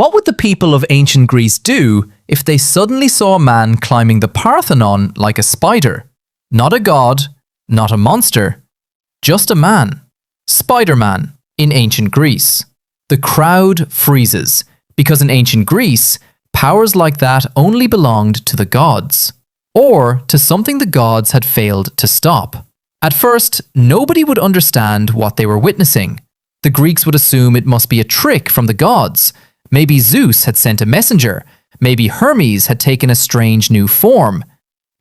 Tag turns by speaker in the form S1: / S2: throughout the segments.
S1: What would the people of ancient Greece do if they suddenly saw a man climbing the Parthenon like a spider? Not a god, not a monster, just a man. Spider-Man in ancient Greece. The crowd freezes, because in ancient Greece, powers like that only belonged to the gods, or to something the gods had failed to stop. At first, nobody would understand what they were witnessing. The Greeks would assume it must be a trick from the gods. Maybe Zeus had sent a messenger. Maybe Hermes had taken a strange new form.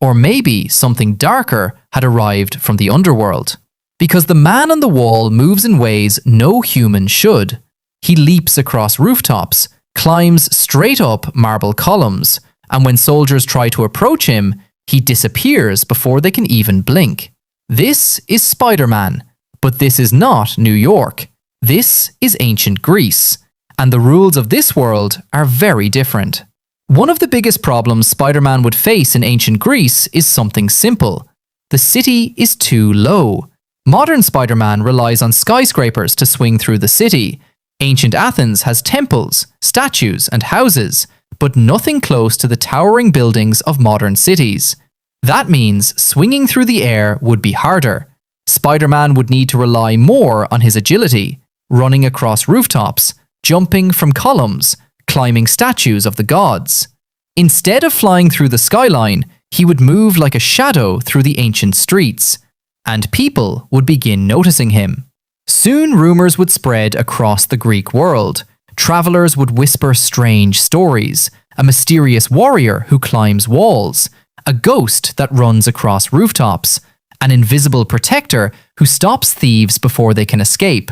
S1: Or maybe something darker had arrived from the underworld. Because the man on the wall moves in ways no human should. He leaps across rooftops, climbs straight up marble columns, and when soldiers try to approach him, he disappears before they can even blink. This is Spider-Man, but this is not New York. This is ancient Greece, and the rules of this world are very different. One of the biggest problems Spider-Man would face in ancient Greece is something simple. The city is too low. Modern Spider-Man relies on skyscrapers to swing through the city. Ancient Athens has temples, statues, and houses, but nothing close to the towering buildings of modern cities. That means swinging through the air would be harder. Spider-Man would need to rely more on his agility, running across rooftops, jumping from columns, climbing statues of the gods. Instead of flying through the skyline, he would move like a shadow through the ancient streets, and people would begin noticing him. Soon rumors would spread across the Greek world. Travelers would whisper strange stories, a mysterious warrior who climbs walls, a ghost that runs across rooftops, an invisible protector who stops thieves before they can escape.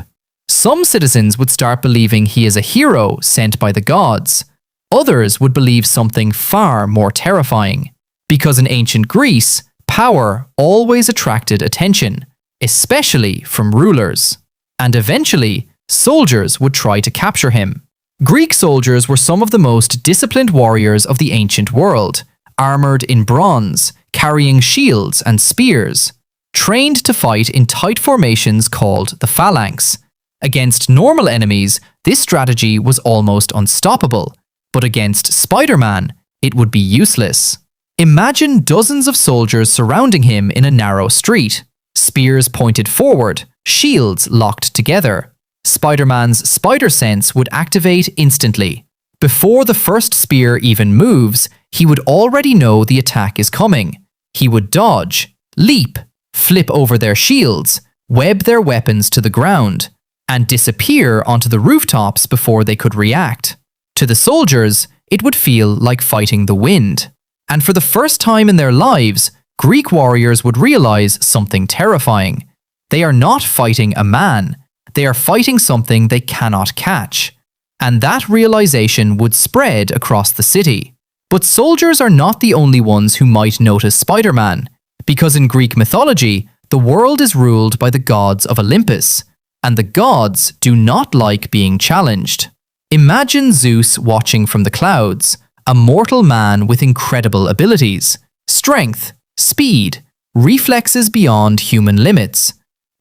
S1: Some citizens would start believing he is a hero sent by the gods. Others would believe something far more terrifying. Because in ancient Greece, power always attracted attention, especially from rulers. And eventually, soldiers would try to capture him. Greek soldiers were some of the most disciplined warriors of the ancient world, armored in bronze, carrying shields and spears, trained to fight in tight formations called the phalanx. Against normal enemies, this strategy was almost unstoppable, but against Spider-Man, it would be useless. Imagine dozens of soldiers surrounding him in a narrow street, spears pointed forward, shields locked together. Spider-Man's spider sense would activate instantly. Before the first spear even moves, he would already know the attack is coming. He would dodge, leap, flip over their shields, web their weapons to the ground, and disappear onto the rooftops before they could react. To the soldiers, it would feel like fighting the wind. And for the first time in their lives, Greek warriors would realize something terrifying. They are not fighting a man. They are fighting something they cannot catch. And that realization would spread across the city. But soldiers are not the only ones who might notice Spider-Man, because in Greek mythology, the world is ruled by the gods of Olympus, and the gods do not like being challenged. Imagine Zeus watching from the clouds, a mortal man with incredible abilities, strength, speed, reflexes beyond human limits.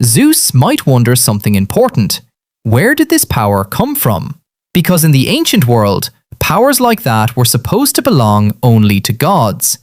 S1: Zeus might wonder something important. Where did this power come from? Because in the ancient world, powers like that were supposed to belong only to gods.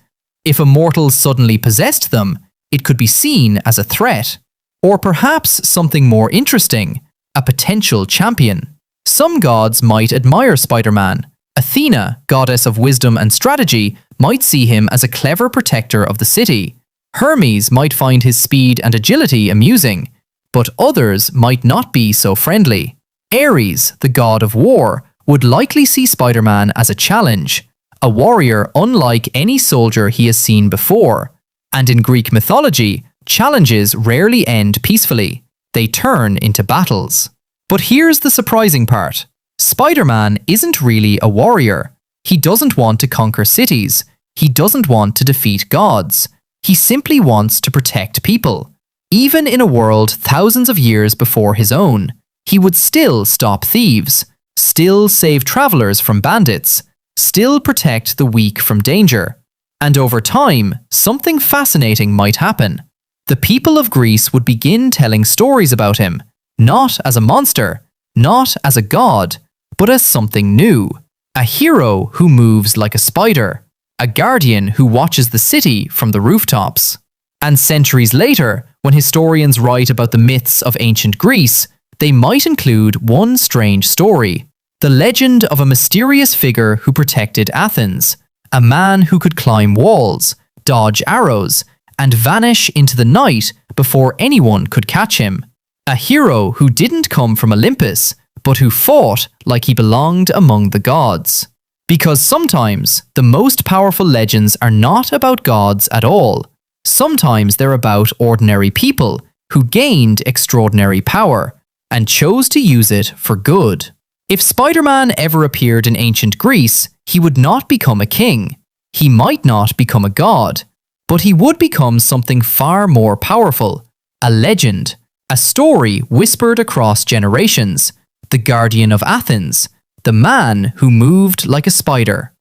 S1: If a mortal suddenly possessed them, it could be seen as a threat. Or perhaps something more interesting, a potential champion. Some gods might admire Spider-Man. Athena, goddess of wisdom and strategy, might see him as a clever protector of the city. Hermes might find his speed and agility amusing, but others might not be so friendly. Ares, the god of war, would likely see Spider-Man as a challenge, a warrior unlike any soldier he has seen before. And in Greek mythology, challenges rarely end peacefully. They turn into battles. But here's the surprising part. Spider-Man isn't really a warrior. He doesn't want to conquer cities. He doesn't want to defeat gods. He simply wants to protect people. Even in a world thousands of years before his own, he would still stop thieves, still save travelers from bandits, still protect the weak from danger. And over time, something fascinating might happen. The people of Greece would begin telling stories about him, not as a monster, not as a god, but as something new, a hero who moves like a spider, a guardian who watches the city from the rooftops. And centuries later, when historians write about the myths of ancient Greece, they might include one strange story: the legend of a mysterious figure who protected Athens, a man who could climb walls, dodge arrows, and vanish into the night before anyone could catch him. A hero who didn't come from Olympus, but who fought like he belonged among the gods. Because sometimes the most powerful legends are not about gods at all. Sometimes they're about ordinary people who gained extraordinary power and chose to use it for good. If Spider-Man ever appeared in ancient Greece, he would not become a king. He might not become a god, but he would become something far more powerful: a legend, a story whispered across generations, the guardian of Athens, the man who moved like a spider.